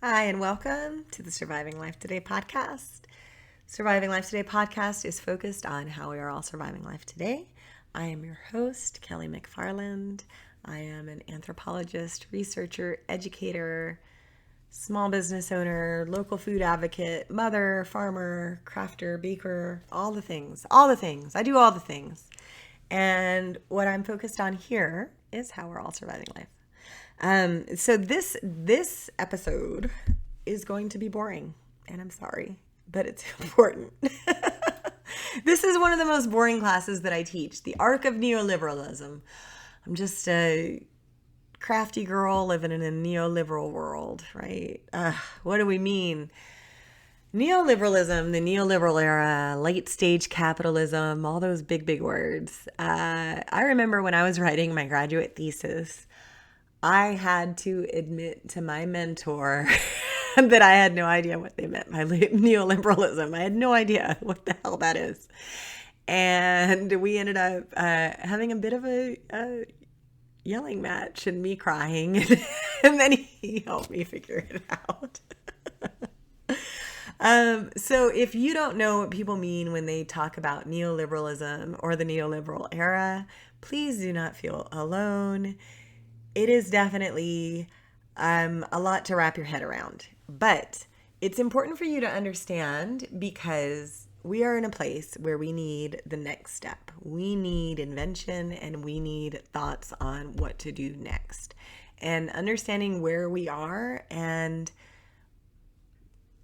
Hi, and welcome to the Surviving Life Today podcast. Surviving Life Today podcast is focused on how we are all surviving life today. I am your host, Kelly McFarland. I am an anthropologist, researcher, educator, small business owner, local food advocate, mother, farmer, crafter, baker, all the things. I do all the things. And what I'm focused on here is how we're all surviving life. So this episode is going to be boring, and I'm sorry, but it's important. This is one of the most boring classes that I teach, the Arc of Neoliberalism. I'm just a crafty girl living in a neoliberal world, right? What do we mean? Neoliberalism, the neoliberal era, late stage capitalism, all those big words. I remember when I was writing my graduate thesis, I had to admit to my mentor that I had no idea what they meant by neoliberalism. I had no idea what the hell that is. And we ended up having a bit of a yelling match and me crying. And then he helped me figure it out. So if you don't know what people mean when they talk about neoliberalism or the neoliberal era, please do not feel alone. It is definitely a lot to wrap your head around, but it's important for you to understand because we are in a place where we need the next step. We need invention and we need thoughts on what to do next. And understanding where we are and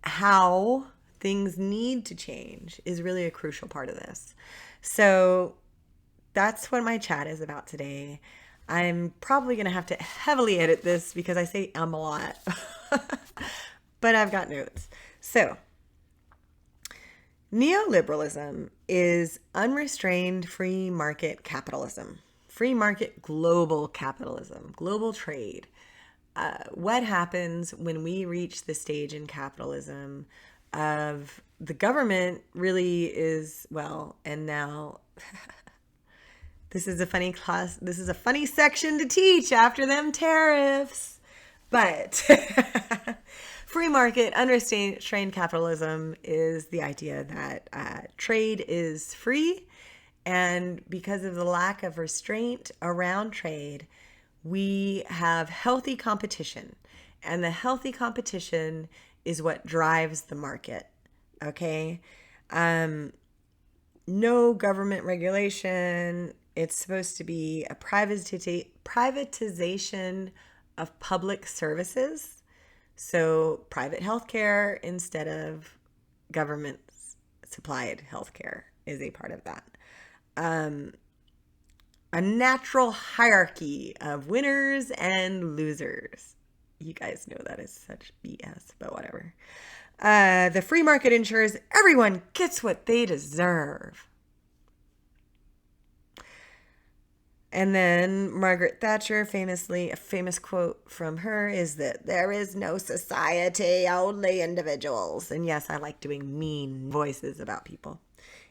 how things need to change is really a crucial part of this. So that's what my chat is about today. I'm probably going to have to heavily edit this because I say a lot, but I've got notes. So, neoliberalism is unrestrained free market capitalism, free market global capitalism, global trade. What happens when we reach the stage in capitalism of the government really is, well, and now... This is a funny class. This is a funny section to teach after them tariffs. But free market, unrestrained capitalism is the idea that trade is free. And because of the lack of restraint around trade, we have healthy competition. And the healthy competition is what drives the market. Okay? No government regulation. It's supposed to be a privatization of public services. So private healthcare instead of government supplied healthcare is a part of that. A natural hierarchy of winners and losers. You guys know that is such BS, but whatever. The free market ensures everyone gets what they deserve. And then Margaret Thatcher, famously, a famous quote from her is that there is no society, only individuals. And yes, I like doing mean voices about people.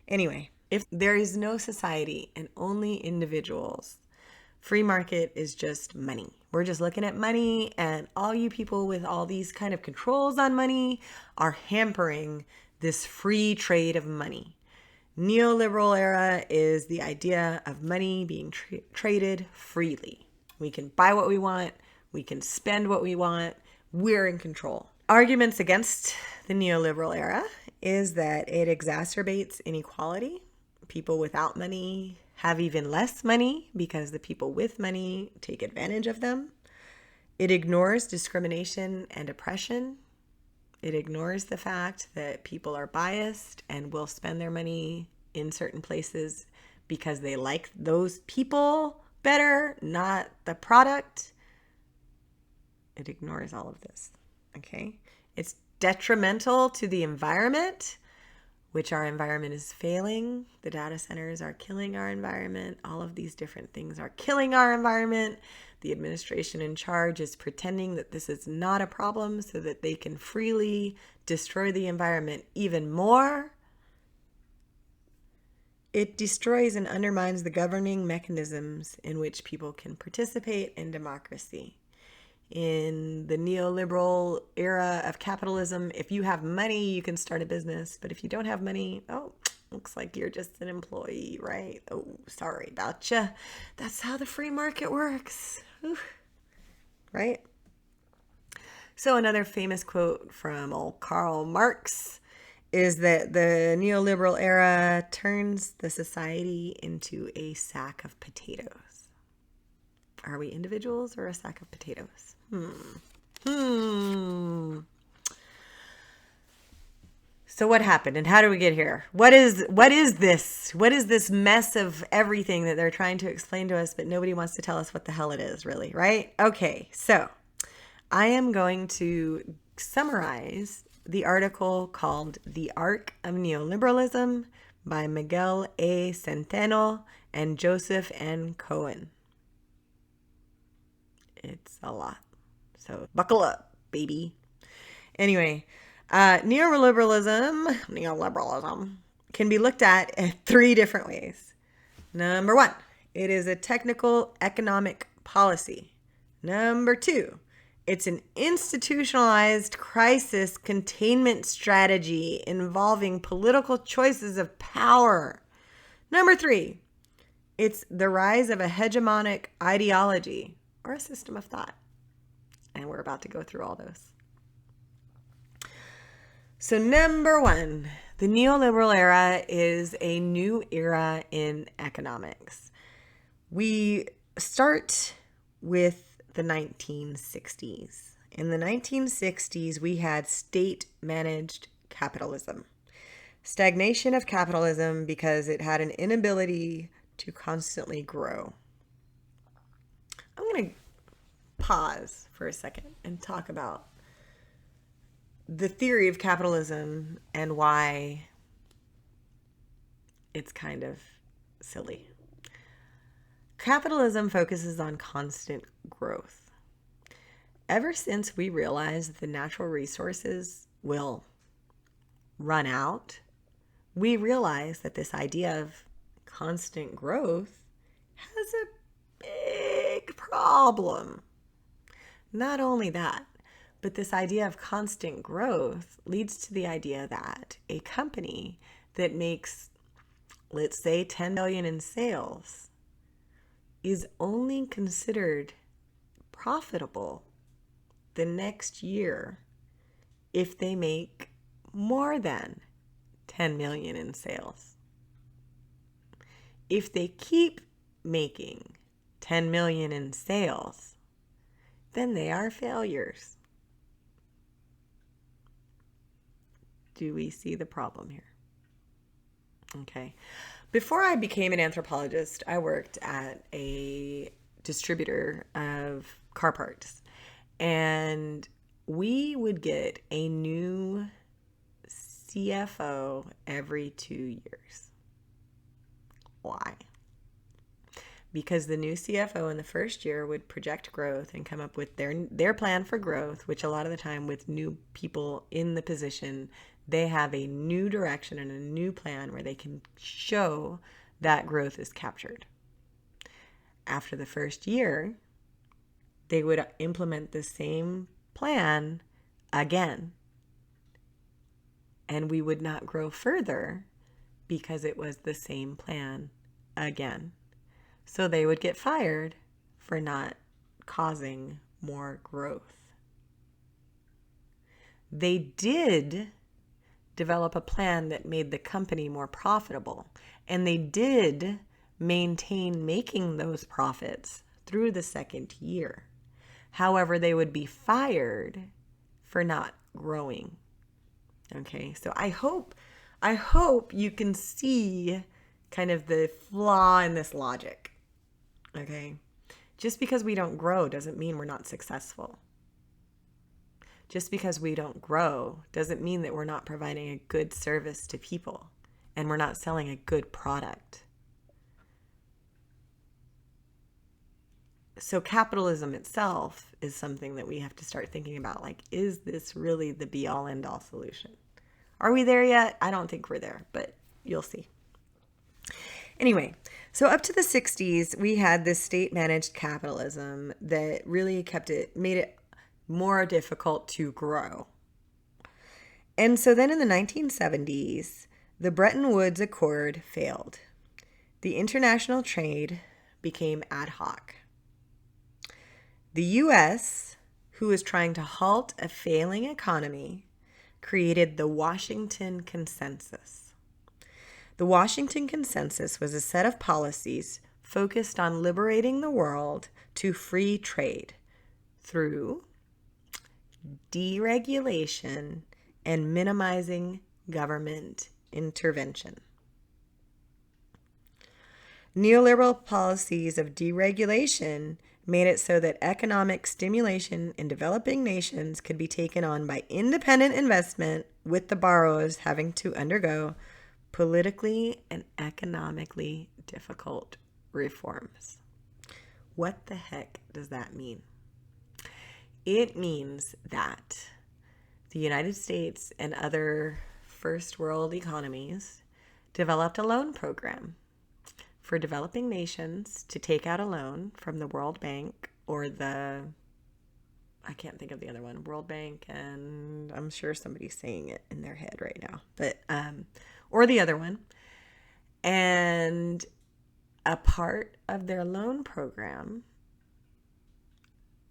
Anyway, if there is no society and only individuals, free market is just money. We're just looking at money, and all you people with all these kind of controls on money are hampering this free trade of money. Neoliberal era is the idea of money being traded freely. We can buy what we want. We can spend what we want. We're in control. Arguments against the neoliberal era is that it exacerbates inequality. People without money have even less money because the people with money take advantage of them. It ignores discrimination and oppression. It ignores the fact that people are biased and will spend their money in certain places because they like those people better, not the product. It ignores all of this, okay? It's detrimental to the environment, which our environment is failing. The data centers are killing our environment. All of these different things are killing our environment. The administration in charge is pretending that this is not a problem so that they can freely destroy the environment even more. It destroys and undermines the governing mechanisms in which people can participate in democracy. In the neoliberal era of capitalism, if you have money, you can start a business. But if you don't have money, oh, looks like you're just an employee, right? Oh, sorry about you. That's how the free market works. Whew. Right? So another famous quote from old Karl Marx is that the neoliberal era turns the society into a sack of potatoes. Are we individuals or a sack of potatoes? So what happened and how do we get here? What is this? What is this mess of everything that they're trying to explain to us, but nobody wants to tell us what the hell it is, really, right? Okay, so I am going to summarize the article called The Arc of Neoliberalism by Miguel A. Centeno and Joseph N. Cohen. It's a lot. So buckle up, baby. Anyway, neoliberalism can be looked at in 3 different ways. Number 1, it is a technical economic policy. Number 2, it's an institutionalized crisis containment strategy involving political choices of power. Number 3, it's the rise of a hegemonic ideology or a system of thought. And we're about to go through all those. So number 1, the neoliberal era is a new era in economics. We start with the 1960s. In the 1960s, we had state-managed capitalism. Stagnation of capitalism because it had an inability to constantly grow. I'm going to pause for a second and talk about the theory of capitalism and why it's kind of silly. Capitalism focuses on constant growth. Ever since we realized the natural resources will run out, we realized that this idea of constant growth has a big problem. Not only that, but this idea of constant growth leads to the idea that a company that makes, let's say, 10 million in sales is only considered profitable the next year if they make more than 10 million in sales. If they keep making 10 million in sales, then they are failures. Do we see the problem here? Okay. Before I became an anthropologist, I worked at a distributor of car parts. And we would get a new CFO every 2 years. Why? Because the new CFO in the first year would project growth and come up with their plan for growth, which a lot of the time with new people in the position, they have a new direction and a new plan where they can show that growth is captured. After the first year, they would implement the same plan again. And we would not grow further because it was the same plan again. So they would get fired for not causing more growth. They did develop a plan that made the company more profitable, and they did maintain making those profits through the second year. However, they would be fired for not growing. Okay, so I hope you can see kind of the flaw in this logic. Okay, just because we don't grow doesn't mean we're not successful. Just because we don't grow doesn't mean that we're not providing a good service to people and we're not selling a good product. So capitalism itself is something that we have to start thinking about. Like, is this really the be-all, end-all solution? Are we there yet? I don't think we're there, but you'll see. Anyway, so up to the 60s, we had this state-managed capitalism that really made it more difficult to grow. And so then in the 1970s, the Bretton Woods Accord failed. The international trade became ad hoc. The U.S., who was trying to halt a failing economy, created the Washington Consensus. The Washington Consensus was a set of policies focused on liberating the world to free trade through deregulation and minimizing government intervention. Neoliberal policies of deregulation made it so that economic stimulation in developing nations could be taken on by independent investment, with the borrowers having to undergo politically and economically difficult reforms. What the heck does that mean? It means that the United States and other first world economies developed a loan program for developing nations to take out a loan from the World Bank or I can't think of the other one, World Bank, and I'm sure somebody's saying it in their head right now, but or the other one. And a part of their loan program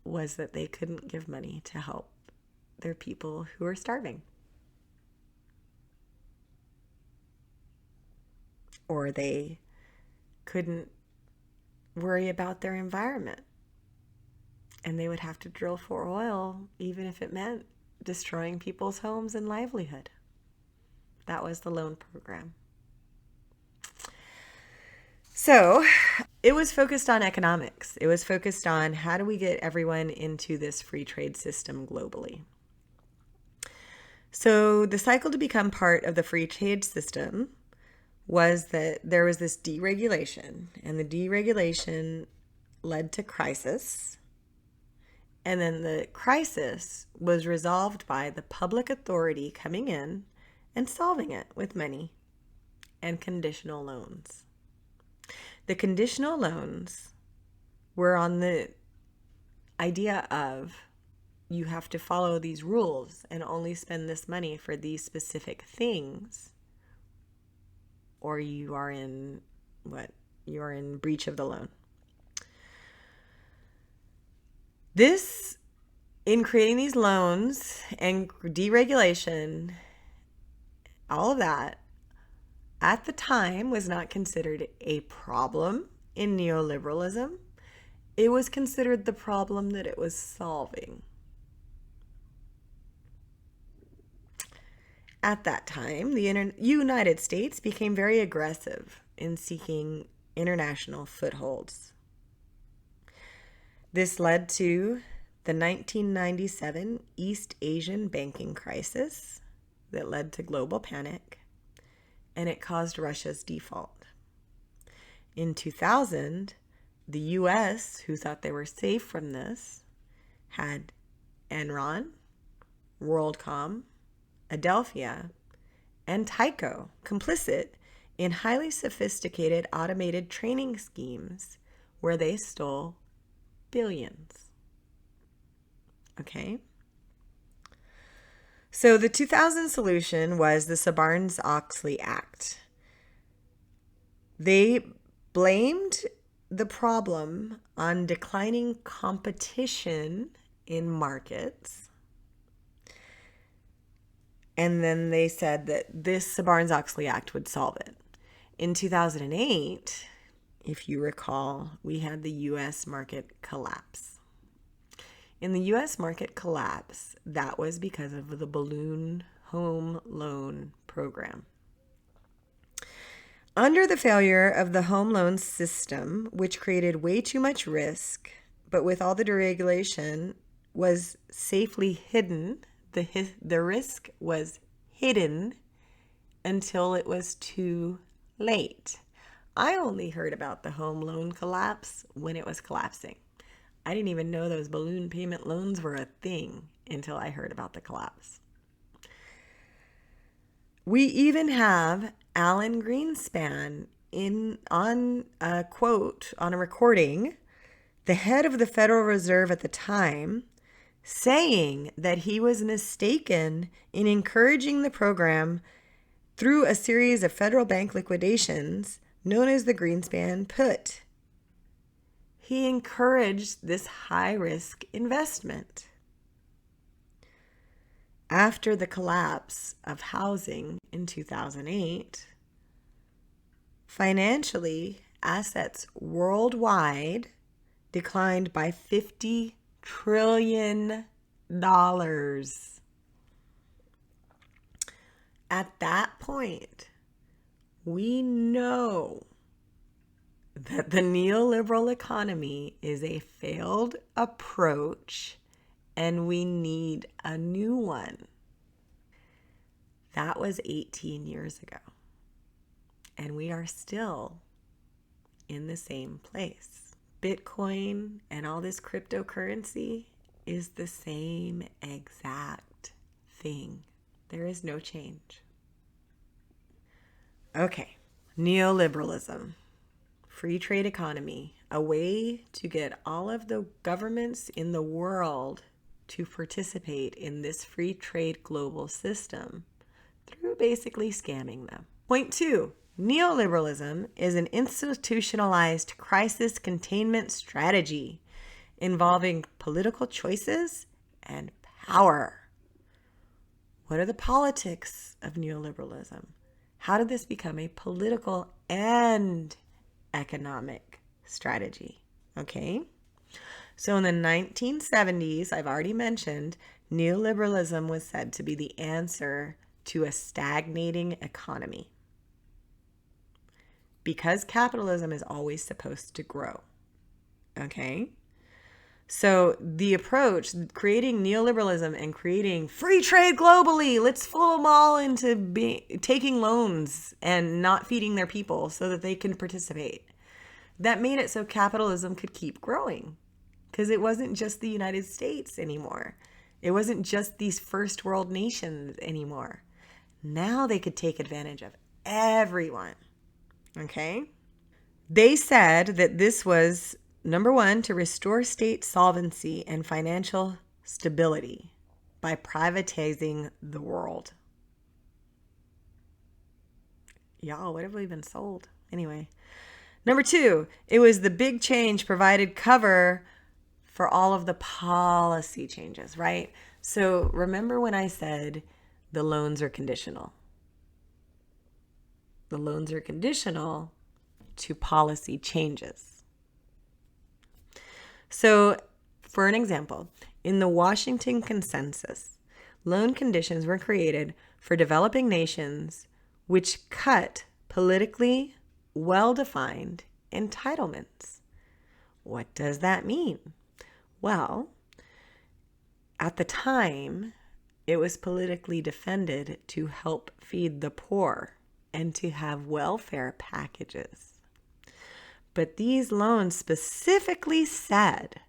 was that they couldn't give money to help their people who are starving. Or they couldn't worry about their environment. And they would have to drill for oil, even if it meant destroying people's homes and livelihood. That was the loan program. So it was focused on economics. It was focused on how do we get everyone into this free trade system globally. So the cycle to become part of the free trade system was that there was this deregulation, and the deregulation led to crisis. And then the crisis was resolved by the public authority coming in and solving it with money and conditional loans. The conditional loans were on the idea of you have to follow these rules and only spend this money for these specific things, or you are in breach of the loan. This, in creating these loans and deregulation, all of that, at the time was not considered a problem in neoliberalism. It was considered the problem that it was solving. At that time, the United States became very aggressive in seeking international footholds. This led to the 1997 East Asian banking crisis that led to global panic, and it caused Russia's default. In 2000, the U.S., who thought they were safe from this, had Enron, WorldCom, Adelphia, and Tyco complicit in highly sophisticated automated training schemes where they stole billions. Okay? So the 2000 solution was the Sarbanes-Oxley Act. They blamed the problem on declining competition in markets. And then they said that this Sarbanes-Oxley Act would solve it. In 2008, if you recall, we had the U.S. market collapse. In the U.S. market collapse, that was because of the balloon home loan program. Under the failure of the home loan system, which created way too much risk, but with all the deregulation was safely hidden, the risk was hidden until it was too late. I only heard about the home loan collapse when it was collapsing. I didn't even know those balloon payment loans were a thing until I heard about the collapse. We even have Alan Greenspan on a quote, on a recording, the head of the Federal Reserve at the time, saying that he was mistaken in encouraging the program through a series of federal bank liquidations known as the Greenspan put. He encouraged this high-risk investment. After the collapse of housing in 2008, financially, assets worldwide declined by $50 trillion. At that point, we know that the neoliberal economy is a failed approach and we need a new one. That was 18 years ago. And we are still in the same place. Bitcoin and all this cryptocurrency is the same exact thing. There is no change. Okay, neoliberalism, free trade economy, a way to get all of the governments in the world to participate in this free trade global system through basically scamming them. Point 2, neoliberalism is an institutionalized crisis containment strategy involving political choices and power. What are the politics of neoliberalism? How did this become a political and economic strategy? Okay. So in the 1970s, I've already mentioned, neoliberalism was said to be the answer to a stagnating economy, because capitalism is always supposed to grow. Okay? So the approach, creating neoliberalism and creating free trade globally, let's fool them all into taking loans and not feeding their people so that they can participate. That made it so capitalism could keep growing, because it wasn't just the United States anymore. It wasn't just these first world nations anymore. Now they could take advantage of everyone. Okay? They said that this was, number one, to restore state solvency and financial stability by privatizing the world. Y'all, what have we been sold? Anyway. Number 2, it was the big change provided cover for all of the policy changes, right? So remember when I said the loans are conditional? The loans are conditional to policy changes. So, for an example, in the Washington Consensus, loan conditions were created for developing nations which cut politically well-defined entitlements. What does that mean? Well, at the time, it was politically defended to help feed the poor and to have welfare packages. But these loans specifically said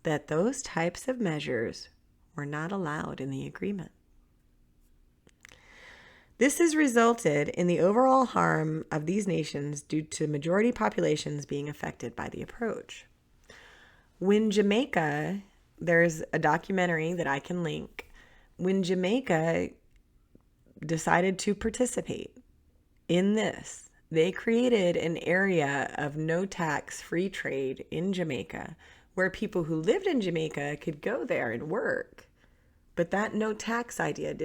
that those types of measures were not allowed in the agreement. This has resulted in the overall harm of these nations due to majority populations being affected by the approach. When Jamaica, there's a documentary that I can link, when Jamaica decided to participate in this, they created an area of no tax free trade in Jamaica where people who lived in Jamaica could go there and work. But that no tax idea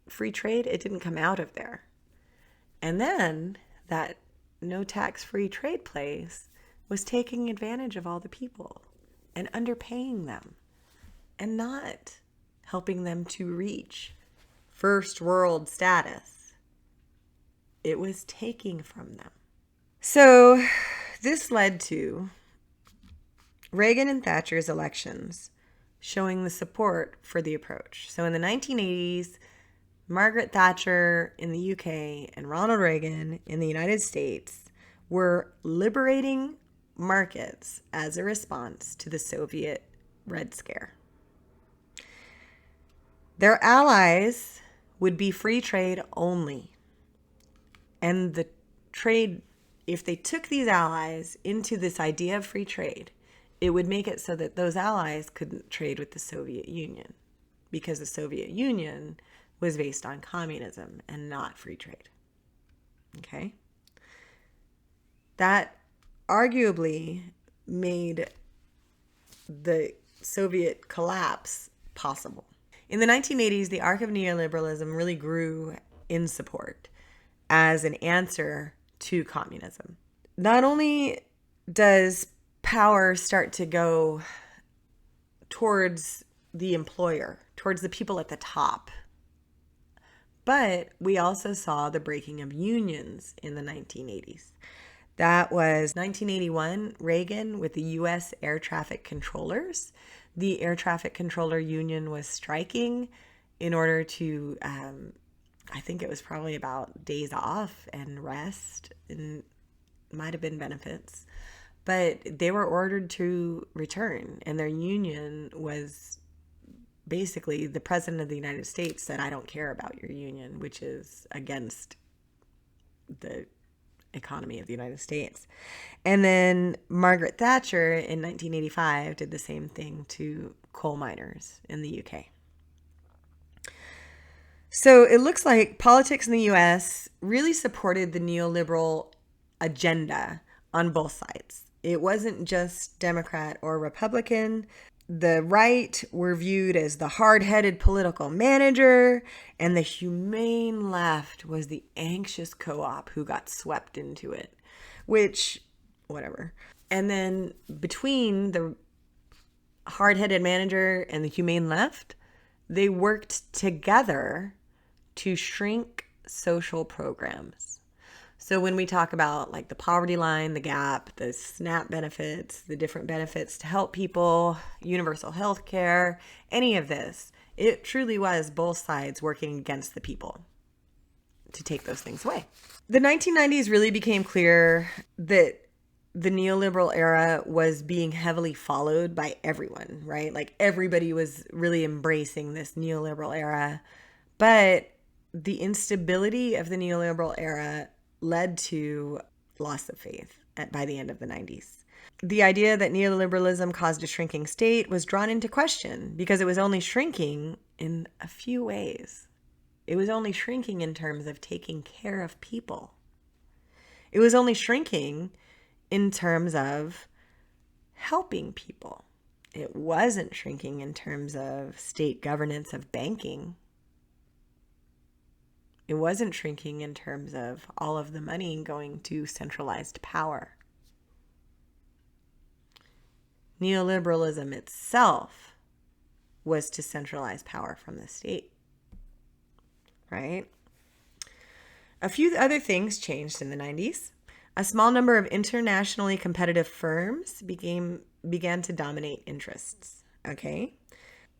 free trade, it didn't come out of there. And then that no tax free trade place was taking advantage of all the people and underpaying them and not helping them to reach first world status. It was taking from them. So this led to Reagan and Thatcher's elections showing the support for the approach. So in the 1980s, Margaret Thatcher in the UK and Ronald Reagan in the United States were liberating markets as a response to the Soviet Red Scare. Their allies would be free trade only. And the trade, if they took these allies into this idea of free trade, it would make it so that those allies couldn't trade with the Soviet Union, because the Soviet Union was based on communism and not free trade. Okay? That arguably made the Soviet collapse possible. In the 1980s, the Arc of Neoliberalism really grew in support as an answer to communism. Not only does power start to go towards the employer, towards the people at the top, but we also saw the breaking of unions in the 1980s. That was 1981, Reagan with the U.S. air traffic controllers. The air traffic controller union was striking in order to, I think it was probably about days off and rest, and might have been benefits. But they were ordered to return, and their union was basically, the president of the United States said, I don't care about your union, which is against the economy of the United States. And then Margaret Thatcher in 1985 did the same thing to coal miners in the UK. So it looks like politics in the US really supported the neoliberal agenda on both sides. It wasn't just Democrat or Republican. The right were viewed as the hard-headed political manager, and the humane left was the anxious co-op who got swept into it, which, whatever. And then between the hard-headed manager and the humane left, they worked together to shrink social programs. So when we talk about like the poverty line, the gap, the SNAP benefits, the different benefits to help people, universal health care, any of this, it truly was both sides working against the people to take those things away. The 1990s really became clear that the neoliberal era was being heavily followed by everyone, right? Like everybody was really embracing this neoliberal era. But the instability of the neoliberal era led to loss of faith by the end of the 90s. The idea that neoliberalism caused a shrinking state was drawn into question because it was only shrinking in a few ways. It was only shrinking in terms of taking care of people. It was only shrinking in terms of helping people. It wasn't shrinking in terms of state governance of banking. It wasn't shrinking in terms of all of the money going to centralized power. Neoliberalism itself was to centralize power from the state, right? A few other things changed in the 90s. A small number of internationally competitive firms began to dominate interests, okay?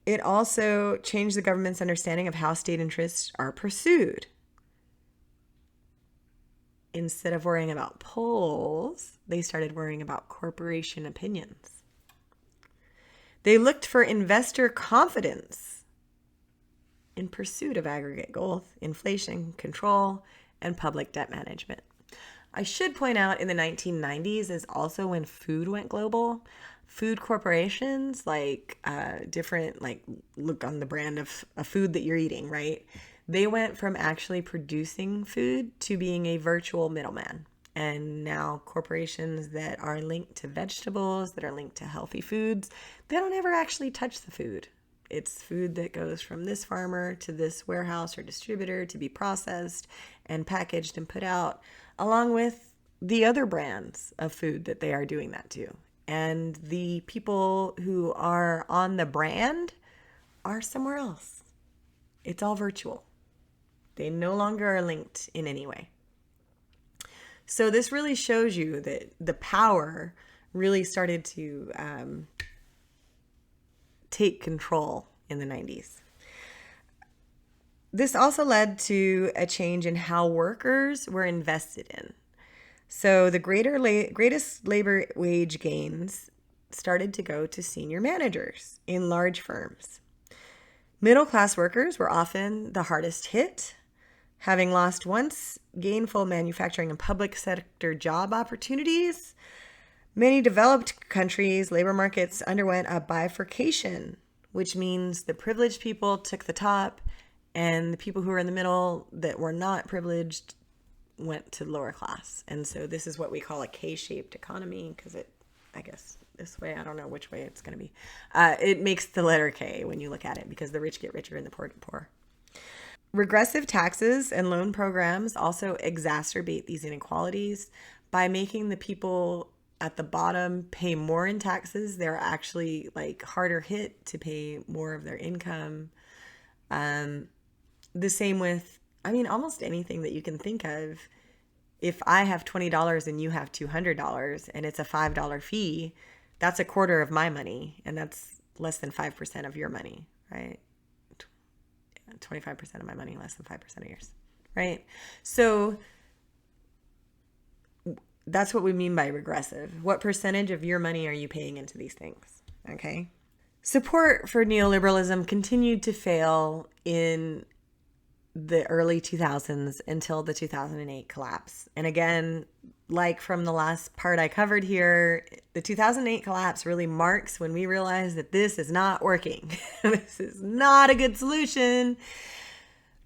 It also changed the government's understanding of how state interests are pursued. Instead of worrying about polls, they started worrying about corporation opinions. They looked for investor confidence in pursuit of aggregate goals, inflation control, and public debt management. I should point out in the 1990s is also when food went global. Food corporations, like different, like look on the brand of a food that you're eating, right? They went from actually producing food to being a virtual middleman. And now corporations that are linked to vegetables, that are linked to healthy foods, they don't ever actually touch the food. It's food that goes from this farmer to this warehouse or distributor to be processed and packaged and put out, along with the other brands of food that they are doing that to. And the people who are on the brand are somewhere else. It's all virtual. They no longer are linked in any way. So this really shows you that the power really started to take control in the 90s. This also led to a change in how workers were invested in. So the greatest labor wage gains started to go to senior managers in large firms. Middle-class workers were often the hardest hit, having lost once gainful manufacturing and public sector job opportunities. Many developed countries' labor markets underwent a bifurcation, which means the privileged people took the top and the people who were in the middle that were not privileged went to the lower class. And so this is what we call a K-shaped economy because I guess this way, I don't know which way it's going to be. It makes the letter K when you look at it because the rich get richer and the poor get poorer. Regressive taxes and loan programs also exacerbate these inequalities by making the people at the bottom pay more in taxes. They're actually like harder hit to pay more of their income. The same with, almost anything that you can think of. If I have $20 and you have $200 and it's a $5 fee, that's a quarter of my money. And that's less than 5% of your money, right? 25% of my money, less than 5% of yours, right? So that's what we mean by regressive. What percentage of your money are you paying into these things? Okay. Support for neoliberalism continued to fail in the early 2000s until the 2008 collapse. And again, like from the last part I covered here, the 2008 collapse really marks when we realize that this is not working. This is not a good solution,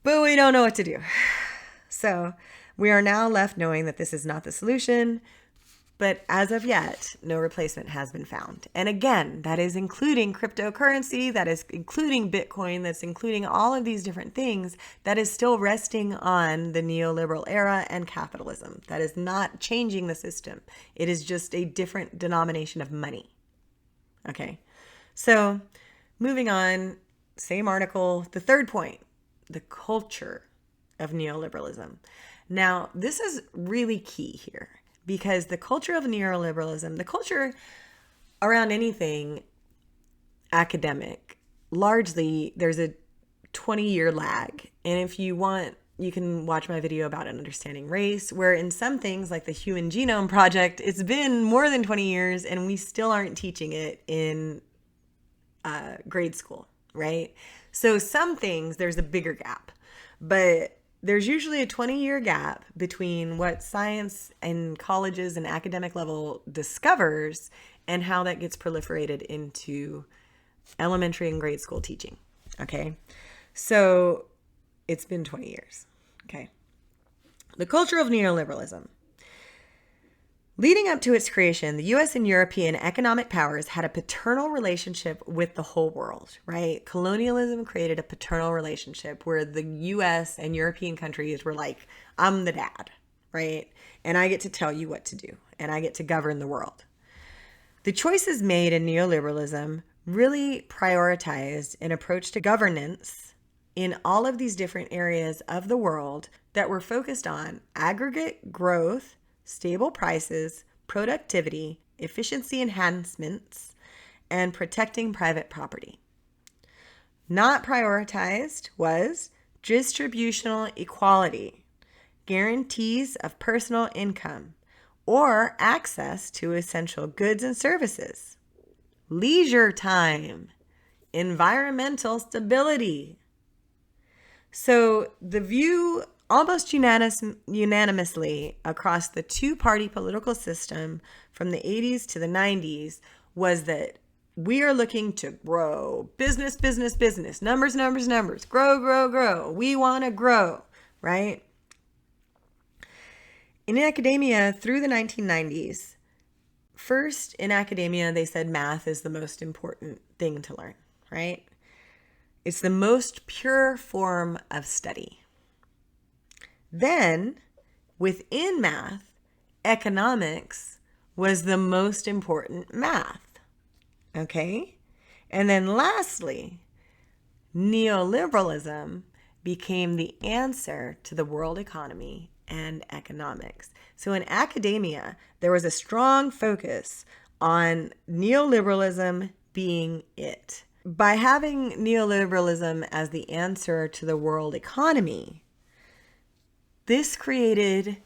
but we don't know what to do. So we are now left knowing that this is not the solution, but as of yet, no replacement has been found. And again, that is including cryptocurrency, that is including Bitcoin, that's including all of these different things that is still resting on the neoliberal era and capitalism. That is not changing the system. It is just a different denomination of money. Okay, so moving on, same article, the third point, the culture of neoliberalism. Now, this is really key here because the culture of neoliberalism, the culture around anything academic, largely there's a 20-year lag. And if you want, you can watch my video about understanding race, where in some things like the Human Genome Project, it's been more than 20 years and we still aren't teaching it in grade school, right? So some things, there's a bigger gap, but there's usually a 20-year gap between what science and colleges and academic level discovers and how that gets proliferated into elementary and grade school teaching. Okay. So it's been 20 years. Okay. The culture of neoliberalism. Leading up to its creation, the US and European economic powers had a paternal relationship with the whole world, right? Colonialism created a paternal relationship where the US and European countries were like, I'm the dad, right? And I get to tell you what to do, and I get to govern the world. The choices made in neoliberalism really prioritized an approach to governance in all of these different areas of the world that were focused on aggregate growth, stable prices, productivity, efficiency enhancements, and protecting private property. Not prioritized was distributional equality, guarantees of personal income, or access to essential goods and services, leisure time, environmental stability. So the view almost unanimously across the two-party political system from the 80s to the 90s was that we are looking to grow. Business, business, business. Numbers, numbers, numbers. Grow, grow, grow. We want to grow, right? In academia, through the 1990s, first in academia, they said math is the most important thing to learn, right? It's the most pure form of study. Then, within math, economics was the most important math, okay? And then lastly, neoliberalism became the answer to the world economy and economics. So in academia, there was a strong focus on neoliberalism being it. By having neoliberalism as the answer to the world economy, this created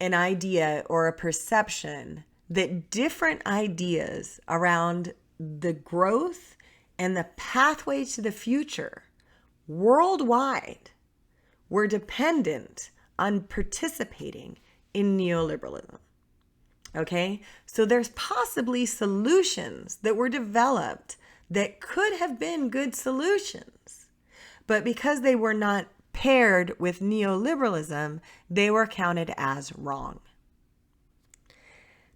an idea or a perception that different ideas around the growth and the pathway to the future worldwide were dependent on participating in neoliberalism. Okay? So there's possibly solutions that were developed that could have been good solutions. But because they were not paired with neoliberalism, they were counted as wrong.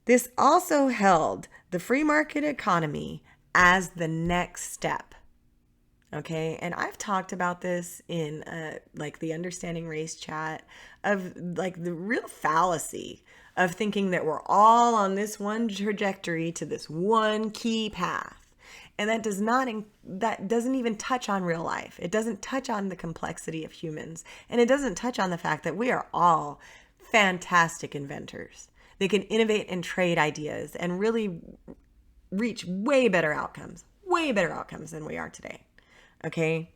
This also held the free market economy as the next step. Okay, and I've talked about this in like the Understanding Race chat of like the real fallacy of thinking that we're all on this one trajectory to this one key path. And that doesn't even touch on real life. It doesn't touch on the complexity of humans. And it doesn't touch on the fact that we are all fantastic inventors. They can innovate and trade ideas and really reach way better outcomes than we are today. Okay.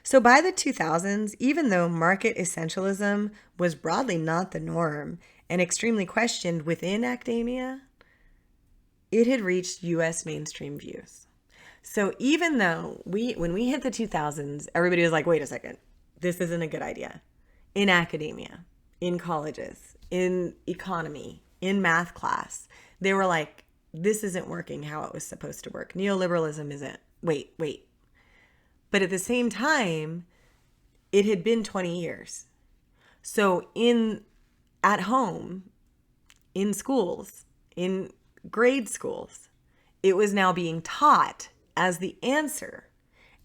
So by the 2000s, even though market essentialism was broadly not the norm and extremely questioned within academia, it had reached US mainstream views. So even though when we hit the 2000s, everybody was like, wait a second, this isn't a good idea. In academia, in colleges, in economy, in math class, they were like, this isn't working how it was supposed to work. Neoliberalism isn't. Wait. But at the same time, it had been 20 years. So at home, in schools, in grade schools, it was now being taught as the answer.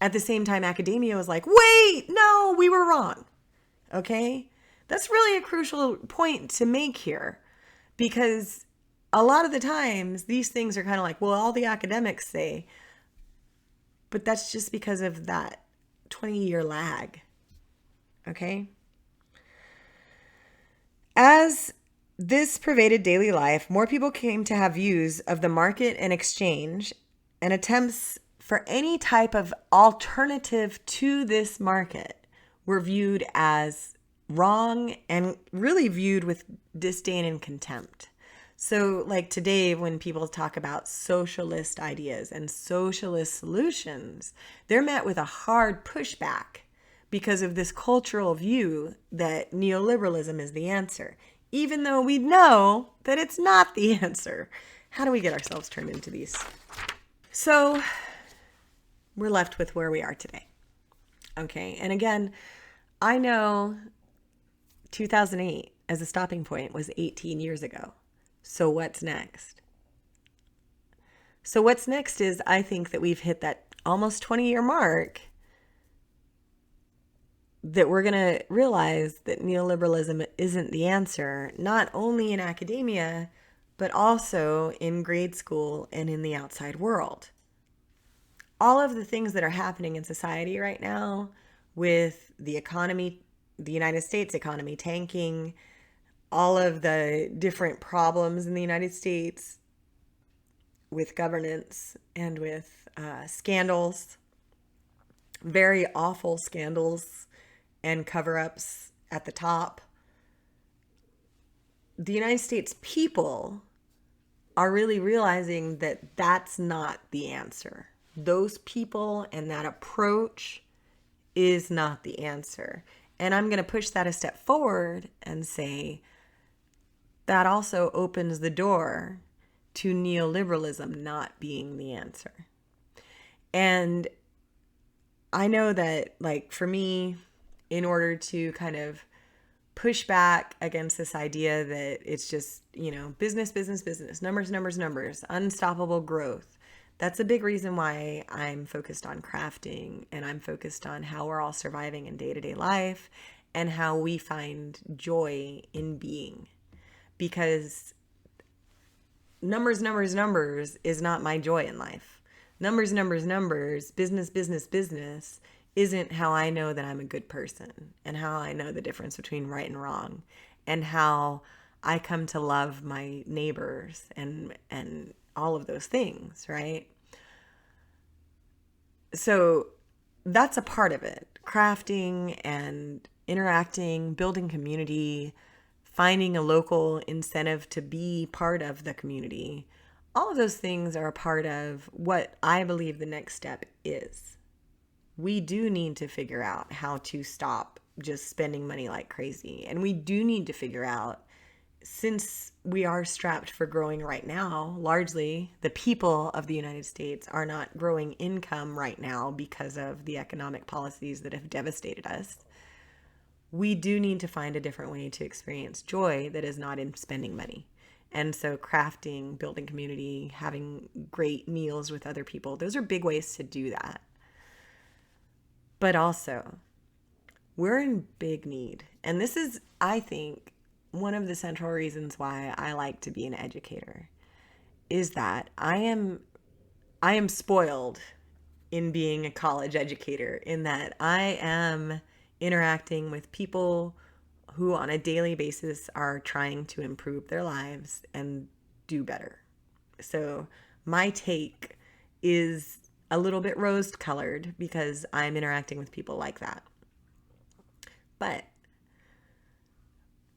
At the same time, academia was like, wait, no, we were wrong. Okay? That's really a crucial point to make here, because a lot of the times these things are kind of like, well, all the academics say, but that's just because of that 20-year lag. Okay? As this pervaded daily life, more people came to have views of the market and exchange, and attempts for any type of alternative to this market were viewed as wrong and really viewed with disdain and contempt. So like today, when people talk about socialist ideas and socialist solutions, they're met with a hard pushback because of this cultural view that neoliberalism is the answer, even though we know that it's not the answer. How do we get ourselves turned into these? So we're left with where we are today. Okay, and again, I know 2008 as a stopping point was 18 years ago. So what's next? So what's next is, I think that we've hit that almost 20-year mark that we're going to realize that neoliberalism isn't the answer, not only in academia, but also in grade school and in the outside world. All of the things that are happening in society right now with the economy, the United States economy tanking, all of the different problems in the United States with governance and with scandals, very awful scandals and cover-ups at the top. The United States people are really realizing that that's not the answer. Those people and that approach is not the answer. And I'm going to push that a step forward and say, that also opens the door to neoliberalism not being the answer. And I know that, like, for me, in order to kind of push back against this idea that it's just, business, numbers, unstoppable growth, that's a big reason why I'm focused on crafting, and I'm focused on how we're all surviving in day-to-day life and how we find joy in being. Because numbers is not my joy in life. Numbers, business isn't how I know that I'm a good person, and how I know the difference between right and wrong, and how I come to love my neighbors and all of those things, right? So that's a part of it. Crafting and interacting, building community, finding a local incentive to be part of the community. All of those things are a part of what I believe the next step is. We do need to figure out how to stop just spending money like crazy. And we do need to figure out since we are strapped for growing right now, largely the people of the United States are not growing income right now because of the economic policies that have devastated us. We do need to find a different way to experience joy that is not in spending money. And so crafting, building community, having great meals with other people, those are big ways to do that. But also, we're in big need. And this is, I think, one of the central reasons why I like to be an educator is that I am spoiled in being a college educator, in that I am interacting with people who on a daily basis are trying to improve their lives and do better. So my take is a little bit rose-colored because I'm interacting with people like that. But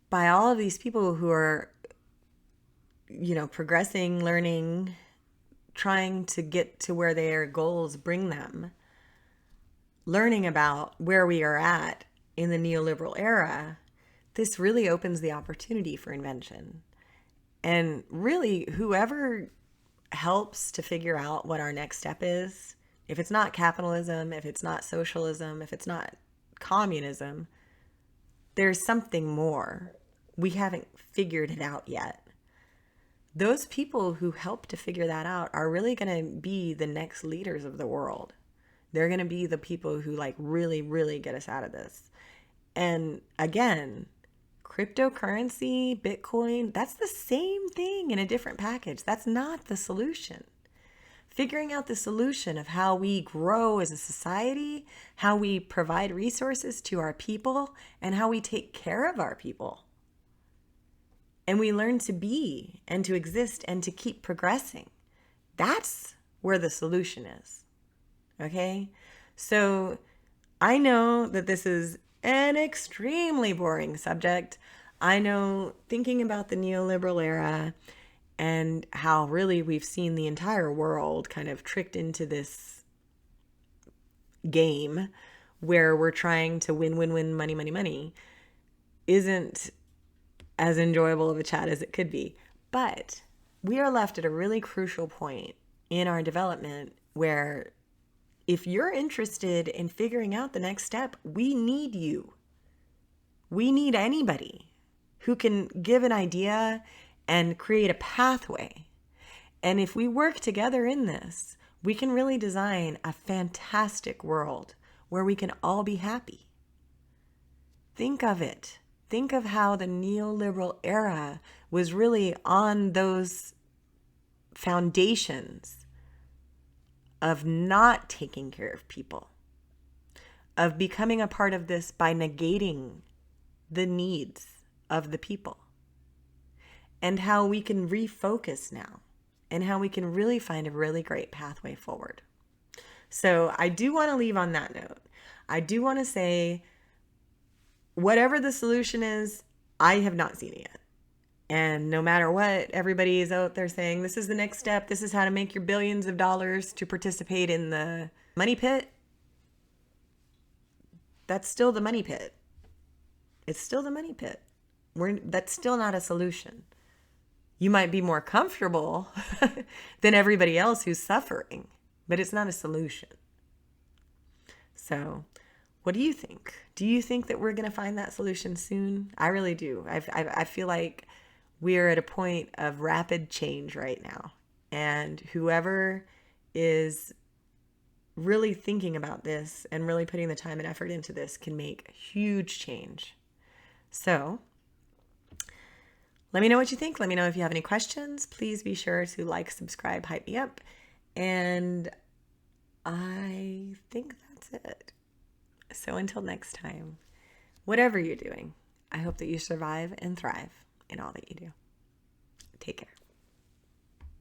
by all of these people who are, progressing, learning, trying to get to where their goals bring them, learning about where we are at in the neoliberal era, this really opens the opportunity for invention. And really, whoever helps to figure out what our next step is, if it's not capitalism, if it's not socialism, if it's not communism, there's something more. We haven't figured it out yet. Those people who help to figure that out are really going to be the next leaders of the world. They're going to be the people who really, really get us out of this. And again, cryptocurrency, Bitcoin, that's the same thing in a different package. That's not the solution. Figuring out the solution of how we grow as a society, how we provide resources to our people, and how we take care of our people. And we learn to be and to exist and to keep progressing. That's where the solution is. Okay? So I know that this is an extremely boring subject. I know thinking about the neoliberal era and how really we've seen the entire world kind of tricked into this game where we're trying to win, money, isn't as enjoyable of a chat as it could be. But we are left at a really crucial point in our development where if you're interested in figuring out the next step, we need you. We need anybody who can give an idea and create a pathway. And if we work together in this, we can really design a fantastic world where we can all be happy. Think of it. Think of how the neoliberal era was really on those foundations of not taking care of people, of becoming a part of this by negating the needs of the people, and how we can refocus now, and how we can really find a really great pathway forward. So I do want to leave on that note. I do want to say, whatever the solution is, I have not seen it yet. And no matter what everybody is out there saying, this is the next step, this is how to make your billions of dollars to participate in the money pit, that's still the money pit. It's still the money pit. That's still not a solution. You might be more comfortable than everybody else who's suffering, but it's not a solution. So what do you think? Do you think that we're going to find that solution soon? I really do. I feel like we're at a point of rapid change right now. And whoever is really thinking about this and really putting the time and effort into this can make huge change. So let me know what you think. Let me know if you have any questions. Please be sure to like, subscribe, hype me up. And I think that's it. So until next time, whatever you're doing, I hope that you survive and thrive in all that you do. Take care.